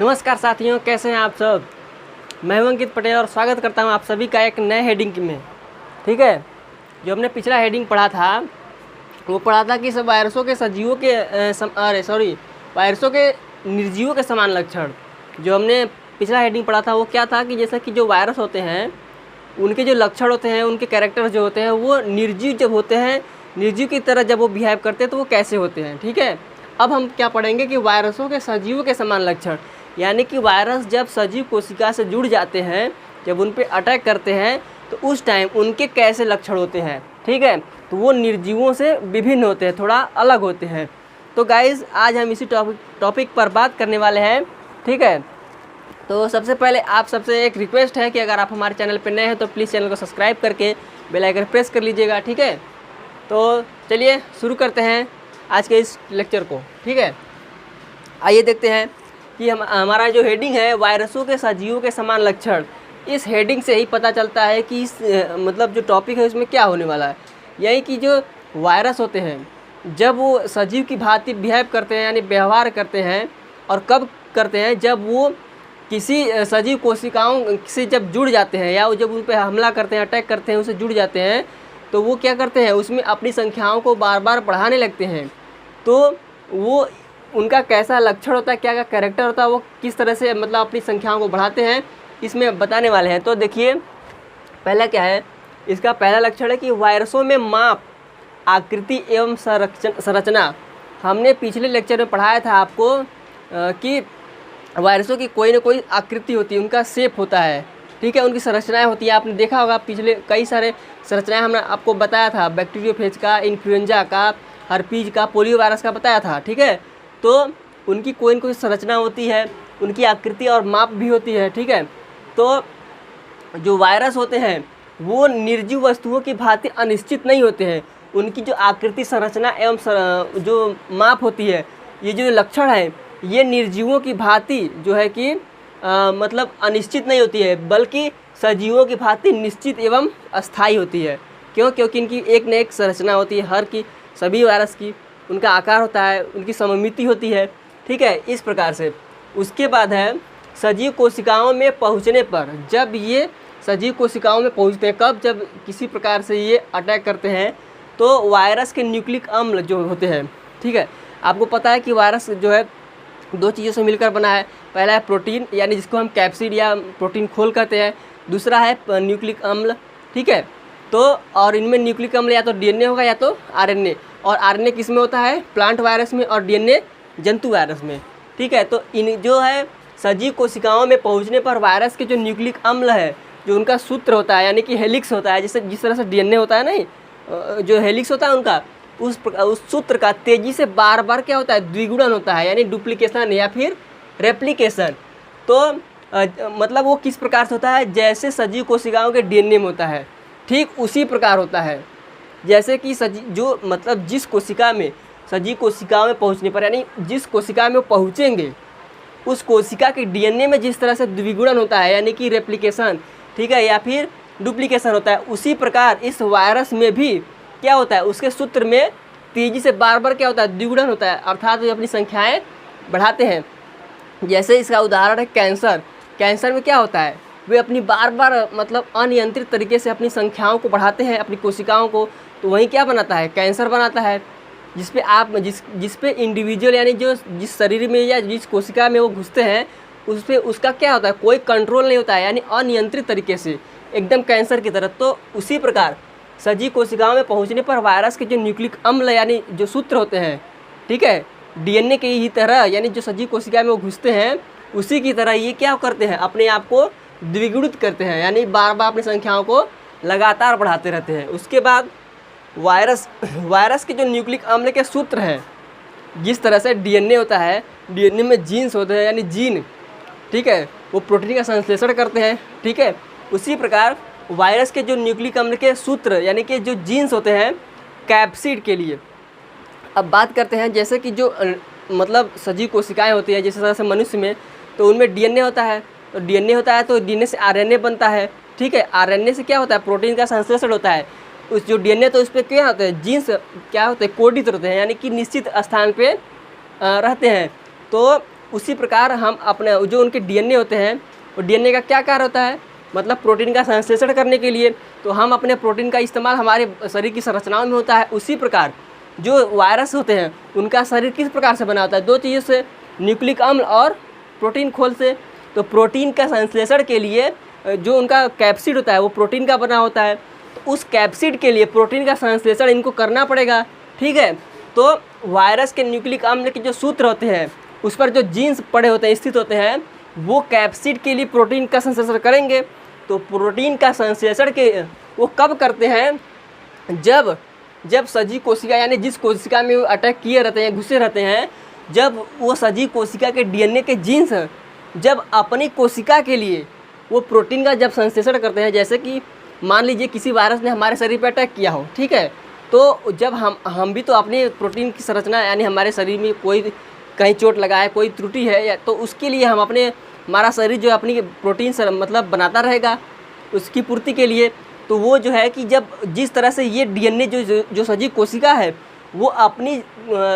नमस्कार साथियों, कैसे हैं आप सब। मैं हूं अंकित पटेल और स्वागत करता हूं आप सभी का एक नए हेडिंग में। ठीक है, जो हमने पिछला हेडिंग पढ़ा था वो पढ़ा था कि सब वायरसों के सजीवों के वायरसों के निर्जीवों के समान लक्षण। जो हमने पिछला हेडिंग पढ़ा था वो क्या था कि जैसा कि जो वायरस होते हैं उनके जो लक्षण होते हैं, उनके कैरेक्टर जो होते हैं वो निर्जीव जब होते हैं, निर्जीव की तरह जब वो बिहेव करते हैं तो वो कैसे होते हैं। ठीक है, अब हम क्या पढ़ेंगे कि वायरसों के सजीवों के समान लक्षण, यानी कि वायरस जब सजीव कोशिका से जुड़ जाते हैं, जब उन पे अटैक करते हैं तो उस टाइम उनके कैसे लक्षण होते हैं। ठीक है, तो वो निर्जीवों से विभिन्न होते हैं, थोड़ा अलग होते हैं। तो गाइज़ आज हम इसी टॉपिक पर बात करने वाले हैं। ठीक है, तो सबसे पहले आप सबसे एक रिक्वेस्ट है कि अगर आप हमारे चैनल पर नए हैं तो प्लीज़ चैनल को सब्सक्राइब करके बेल आइकन प्रेस कर लीजिएगा। ठीक है, तो चलिए शुरू करते हैं आज के इस लेक्चर को। ठीक है, आइए देखते हैं कि हमारा जो हेडिंग है वायरसों के सजीवों के समान लक्षण, इस हेडिंग से ही पता चलता है कि इस मतलब जो टॉपिक है उसमें क्या होने वाला है। यही कि जो वायरस होते हैं जब वो सजीव की भांति बिहेव करते हैं, यानी व्यवहार करते हैं, और कब करते हैं, जब वो किसी सजीव कोशिकाओं से जब जुड़ जाते हैं या वो जब उन पर हमला करते हैं, अटैक करते हैं, उससे जुड़ जाते हैं तो वो क्या करते हैं, उसमें अपनी संख्याओं को बार बार बढ़ाने लगते हैं। तो वो उनका कैसा लक्षण होता है, क्या क्या कैरेक्टर होता है, वो किस तरह से मतलब अपनी संख्याओं को बढ़ाते हैं, इसमें बताने वाले हैं। तो देखिए पहला क्या है, इसका पहला लक्षण है कि वायरसों में माप, आकृति एवं संरचना। हमने पिछले लेक्चर में पढ़ाया था आपको कि वायरसों की कोई ना कोई आकृति होती है, उनका शेप होता है। ठीक है, उनकी संरचनाएं होती हैं। आपने देखा होगा पिछले कई सारे संरचनाएं हमने आपको बताया था, बैक्टीरियोफेज का, इन्फ्लुएंजा का, हर्पीज का, पोलियो वायरस का बताया था। ठीक है, तो उनकी कोई न कोई संरचना होती है, उनकी आकृति और माप भी होती है। ठीक है, तो जो वायरस होते हैं वो निर्जीव वस्तुओं की भांति अनिश्चित नहीं होते हैं। उनकी जो आकृति, संरचना एवं जो माप होती है, ये जो लक्षण है, ये निर्जीवों की भांति जो है कि मतलब अनिश्चित नहीं होती है, बल्कि सजीवों की भांति निश्चित एवं अस्थायी होती है। क्यों? क्योंकि इनकी एक न एक संरचना होती है, हर की सभी वायरस की उनका आकार होता है, उनकी सममिति होती है। ठीक है, इस प्रकार से। उसके बाद है सजीव कोशिकाओं में पहुंचने पर, जब ये सजीव कोशिकाओं में पहुंचते हैं, कब? जब किसी प्रकार से ये अटैक करते हैं तो वायरस के न्यूक्लिक अम्ल जो होते हैं, ठीक है, आपको पता है कि वायरस जो है दो चीज़ों से मिलकर बना है। पहला है प्रोटीन, यानी जिसको हम कैप्सिड या प्रोटीन खोल कहते हैं। दूसरा है न्यूक्लिक अम्ल। ठीक है, तो और इनमें न्यूक्लिक अम्ल या तो डीएनए होगा या तो आरएनए, और आरएनए किस में होता है? प्लांट वायरस में, और डीएनए जंतु वायरस में। ठीक है, तो इन जो है सजीव कोशिकाओं में पहुंचने पर वायरस के जो न्यूक्लिक अम्ल है, जो उनका सूत्र होता है, यानी कि हेलिक्स होता है, जैसे जिस तरह से डीएनए होता है, नहीं जो हेलिक्स होता है उनका, उस सूत्र का तेज़ी से बार बार क्या होता है? द्विगुणन होता है, यानी डुप्लीकेशन या फिर रेप्लिकेशन। तो मतलब वो किस प्रकार से होता है? जैसे सजीव कोशिकाओं के डीएनए में होता है, ठीक उसी प्रकार होता है। जैसे कि जो मतलब जिस कोशिका में सजीव कोशिकाओं में पहुंचने पर, यानी जिस कोशिका में वो पहुँचेंगे उस कोशिका के डीएनए में जिस तरह से द्विगुणन होता है, यानी कि रेप्लिकेशन, ठीक है, या फिर डुप्लीकेशन होता है, उसी प्रकार इस वायरस में भी क्या होता है? उसके सूत्र में तेज़ी से बार बार क्या होता है? द्विगुणन होता है, अर्थात वे अपनी संख्याएँ बढ़ाते हैं। जैसे इसका उदाहरण है कैंसर। कैंसर में क्या होता है? वे अपनी बार बार मतलब अनियंत्रित तरीके से अपनी संख्याओं को बढ़ाते हैं, अपनी कोशिकाओं को। तो वहीं क्या बनाता है? कैंसर बनाता है, जिस पे इंडिविजुअल, यानी जो जिस शरीर में या जिस कोशिका में वो घुसते हैं उस पर उसका क्या होता है? कोई कंट्रोल नहीं होता है, यानी अनियंत्रित तरीके से एकदम कैंसर की तरह। तो उसी प्रकार सजीव कोशिकाओं में पहुंचने पर वायरस के जो न्यूक्लिक अम्ल यानी जो सूत्र होते हैं, ठीक है, डीएनए की ही तरह, यानी जो सजीव कोशिका में वो घुसते हैं उसी की तरह ये क्या करते हैं? अपने आप को द्विगुणित करते हैं, यानी बार बार अपनी संख्याओं को लगातार बढ़ाते रहते हैं। उसके बाद वायरस के जो न्यूक्लिक अम्ल के सूत्र हैं, जिस तरह से डीएनए होता है, डीएनए में जीन्स होते हैं, यानी जीन, ठीक है, वो प्रोटीन का संश्लेषण करते हैं। ठीक है, उसी प्रकार वायरस के जो न्यूक्लिक अम्ल के सूत्र, यानी कि जो जीन्स होते हैं कैप्सिड के लिए। अब बात करते हैं जैसे कि जो मतलब सजीव कोशिकाएं होती हैं, जैसे तरह से मनुष्य में, तो उनमें डीएनए होता है। तो डीएनए होता है तो डीएनए से आरएनए बनता है। ठीक है, आरएनए से क्या होता है? प्रोटीन का संश्लेषण होता है। उस जो डीएनए, तो उस पर क्या होता है? जीन्स क्या होते हैं? कोडित होते हैं, यानी कि निश्चित स्थान पे रहते हैं। तो उसी प्रकार हम अपने जो उनके डीएनए होते हैं, वो डीएनए का क्या कार्य होता है, मतलब प्रोटीन का संश्लेषण करने के लिए। तो हम अपने प्रोटीन का इस्तेमाल हमारे शरीर की संरचनाओं में होता है। उसी प्रकार जो वायरस होते हैं उनका शरीर किस प्रकार से बना होता है, दो चीज़ों से, न्यूक्लिक अम्ल और प्रोटीन खोल से। तो प्रोटीन का संश्लेषण के लिए जो उनका कैप्सिड होता है वो प्रोटीन का बना होता है। तो उस कैप्सिड के लिए प्रोटीन का संश्लेषण इनको करना पड़ेगा, ठीक है। तो वायरस के न्यूक्लिक अम्ल के जो सूत्र होते हैं उस पर जो जीन्स पड़े होते हैं, स्थित होते हैं, वो कैप्सिड के लिए प्रोटीन का संश्लेषण करेंगे। तो प्रोटीन का संश्लेषण के वो कब करते हैं, जब सजीव कोशिका यानी जिस कोशिका में वो अटैक किए रहते हैं, घुसे रहते हैं, जब वो सजीव कोशिका के डीएनए के जीन्स जब अपनी कोशिका के लिए वो प्रोटीन का जब संश्लेषण करते हैं, जैसे कि मान लीजिए किसी वायरस ने हमारे शरीर पर अटैक किया हो, ठीक है। तो जब हम भी तो अपनी प्रोटीन की संरचना यानी हमारे शरीर में कोई कहीं चोट लगा है, कोई त्रुटि है, या तो उसके लिए हम हमारा शरीर जो अपनी प्रोटीन मतलब बनाता रहेगा उसकी पूर्ति के लिए। तो वो जो है कि जब जिस तरह से ये डीएनए जो सजीव कोशिका है वो अपनी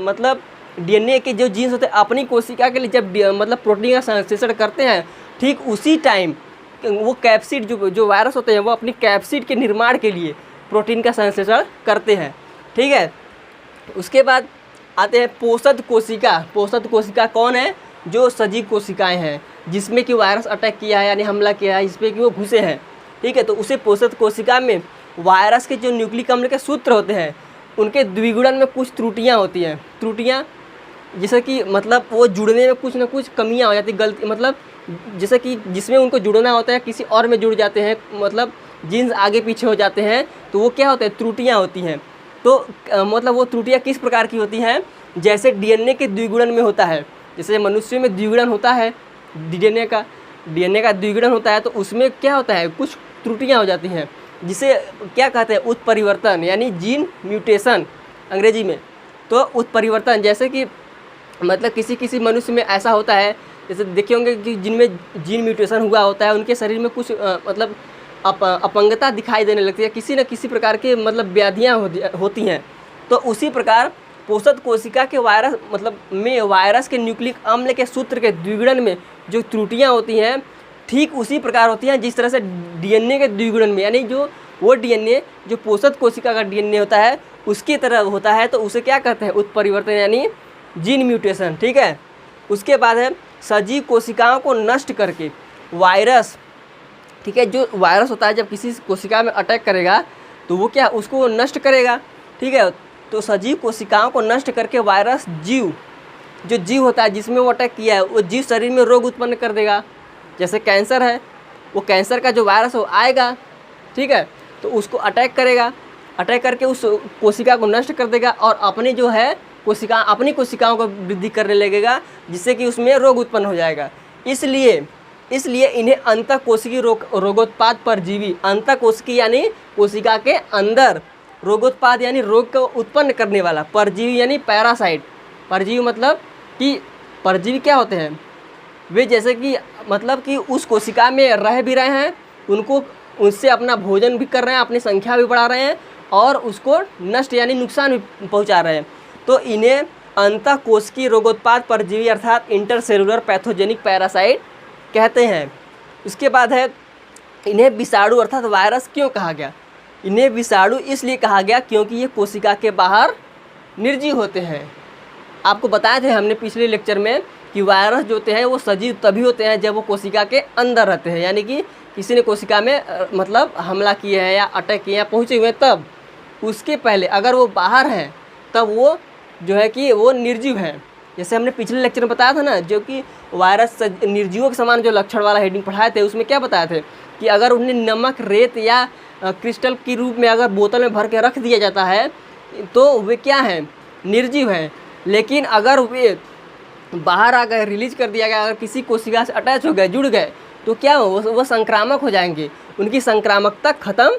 मतलब डीएनए के जो जीन्स होते हैं अपनी कोशिका के लिए जब मतलब प्रोटीन का संश्लेषण करते हैं, ठीक उसी टाइम वो कैप्सिड जो वायरस होते हैं वो अपनी कैप्सिड के निर्माण के लिए प्रोटीन का संश्लेषण करते हैं, ठीक है। उसके बाद आते हैं पोषक कोशिका। पोषक कोशिका कौन है, जो सजीव कोशिकाएं हैं जिसमें कि वायरस अटैक किया है यानी हमला किया है, इसमें कि वो घुसे हैं, ठीक है। तो उसे पोषक कोशिका में वायरस के जो न्यूक्लिक अम्ल के सूत्र होते हैं उनके द्विगुणन में कुछ त्रुटियां होती हैं। त्रुटियां जैसे कि मतलब वो जुड़ने में कुछ ना कुछ कमियां हो जाती, गलती मतलब जैसे कि जिसमें उनको जुड़ना होता है किसी और में जुड़ जाते हैं, मतलब जीन्स आगे पीछे हो जाते हैं, तो वो क्या होता है, त्रुटियाँ होती हैं। तो मतलब वो त्रुटियाँ किस प्रकार की होती हैं, जैसे डीएनए के द्विगुणन में होता है, जैसे मनुष्य में द्विगुणन होता है, डीएनए का द्विगुणन होता है, तो उसमें क्या होता है, कुछ त्रुटियाँ हो जाती हैं, जिसे क्या कहते हैं, उत्परिवर्तन यानी जीन म्यूटेशन अंग्रेजी में। तो उत्परिवर्तन जैसे कि मतलब किसी मनुष्य में ऐसा होता है, जैसे देखे होंगे कि जिनमें जीन म्यूटेशन हुआ होता है उनके शरीर में कुछ मतलब अपंगता दिखाई देने लगती है, किसी न किसी प्रकार के मतलब व्याधियाँ होती हैं। तो उसी प्रकार पोषक कोशिका के वायरस मतलब में वायरस के न्यूक्लिक अम्ल के सूत्र के द्विगुणन में जो त्रुटियाँ होती हैं, ठीक उसी प्रकार होती हैं जिस तरह से डीएनए के द्विगुणन में, यानी जो वो डीएनए जो पोषक कोशिका का डीएनए होता है उसकी तरह होता है, तो उसे क्या कहते हैं, उत्परिवर्तन यानी जीन म्यूटेशन, ठीक है। उसके बाद है सजीव कोशिकाओं को नष्ट करके वायरस, ठीक है। जो वायरस होता है जब किसी कोशिका में अटैक करेगा तो वो क्या उसको नष्ट करेगा, ठीक है। तो सजीव कोशिकाओं को नष्ट करके वायरस जो जीव होता है जिसमें वो अटैक किया है वो जीव शरीर में रोग उत्पन्न कर देगा। जैसे कैंसर है, वो कैंसर का जो वायरस वो आएगा, ठीक है, तो उसको अटैक करेगा, अटैक करके उस कोशिका को नष्ट कर देगा और अपनी जो है अपनी कोशिकाओं को वृद्धि करने लगेगा, जिससे कि उसमें रोग उत्पन्न हो जाएगा। इसलिए इन्हें अंतःकोशिकीय रोगोत्पाद परजीवी, अंतःकोशिकीय यानी कोशिका के अंदर, रोगोत्पाद यानी रोग को उत्पन्न करने वाला, परजीवी यानी पैरासाइट। परजीवी मतलब कि परजीवी क्या होते हैं, वे जैसे कि मतलब कि उस कोशिका में रह भी रहे हैं, उससे अपना भोजन भी कर रहे हैं, अपनी संख्या भी बढ़ा रहे हैं और उसको नष्ट यानी नुकसान भी पहुंचा रहे हैं। तो इन्हें अंतःकोशिकीय रोगोत्पाद परजीवी अर्थात इंटरसेलुलर पैथोजेनिक पैरासाइट कहते हैं। उसके बाद है इन्हें विषाणु अर्थात वायरस क्यों कहा गया, इन्हें विषाणु इसलिए कहा गया क्योंकि ये कोशिका के बाहर निर्जीव होते हैं। आपको बताए थे हमने पिछले लेक्चर में कि वायरस जो होते हैं वो सजीव तभी होते हैं जब वो कोशिका के अंदर रहते हैं, यानी कि किसी ने कोशिका में मतलब हमला किया है या अटैक किया है, पहुँचे हुए हैं तब। उसके पहले अगर वो बाहर हैं तब वो जो है कि वो निर्जीव है। जैसे हमने पिछले लेक्चर में बताया था ना, जो कि वायरस निर्जीवों के समान जो लक्षण वाला हेडिंग पढ़ाए थे उसमें क्या बताए थे कि अगर उन्हें नमक, रेत या क्रिस्टल के रूप में अगर बोतल में भर के रख दिया जाता है तो वे क्या हैं, निर्जीव हैं। लेकिन अगर वे बाहर आ गए, रिलीज कर दिया गया, अगर किसी कोशिका से अटैच हो गए, जुड़ गए, तो क्या वो संक्रामक हो जाएंगे, उनकी संक्रामकता खत्म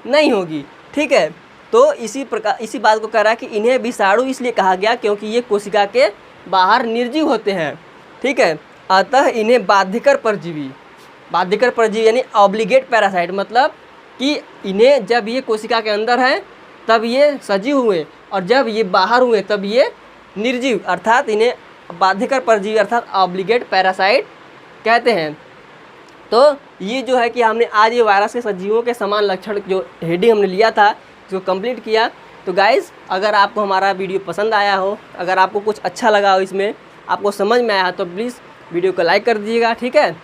नहीं होगी, ठीक है। तो इसी बात को कह रहा है कि इन्हें विषाणु इसलिए कहा गया क्योंकि ये कोशिका के बाहर निर्जीव होते हैं, ठीक है। अतः इन्हें बाध्यकर परजीवी यानी ऑब्लिगेट पैरासाइट, मतलब कि इन्हें जब ये कोशिका के अंदर हैं तब ये सजीव हुए और जब ये बाहर हुए तब ये निर्जीव, अर्थात इन्हें बाध्यकर परजीवी अर्थात ऑब्लिगेट पैरासाइट कहते हैं। तो ये जो है कि हमने आज ये वायरस के सजीवों के समान लक्षण जो हेडिंग हमने लिया था इसको कंप्लीट किया। तो गाइज़, अगर आपको हमारा वीडियो पसंद आया हो, अगर आपको कुछ अच्छा लगा हो, इसमें आपको समझ में आया तो प्लीज़ वीडियो को लाइक कर दीजिएगा, ठीक है।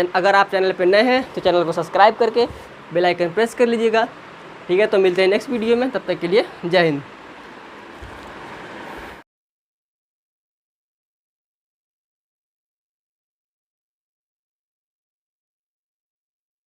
अगर आप चैनल पर नए हैं तो चैनल को सब्सक्राइब करके बेल आइकन प्रेस कर लीजिएगा, ठीक है। तो मिलते हैं नेक्स्ट वीडियो में, तब तक के लिए जय हिंद।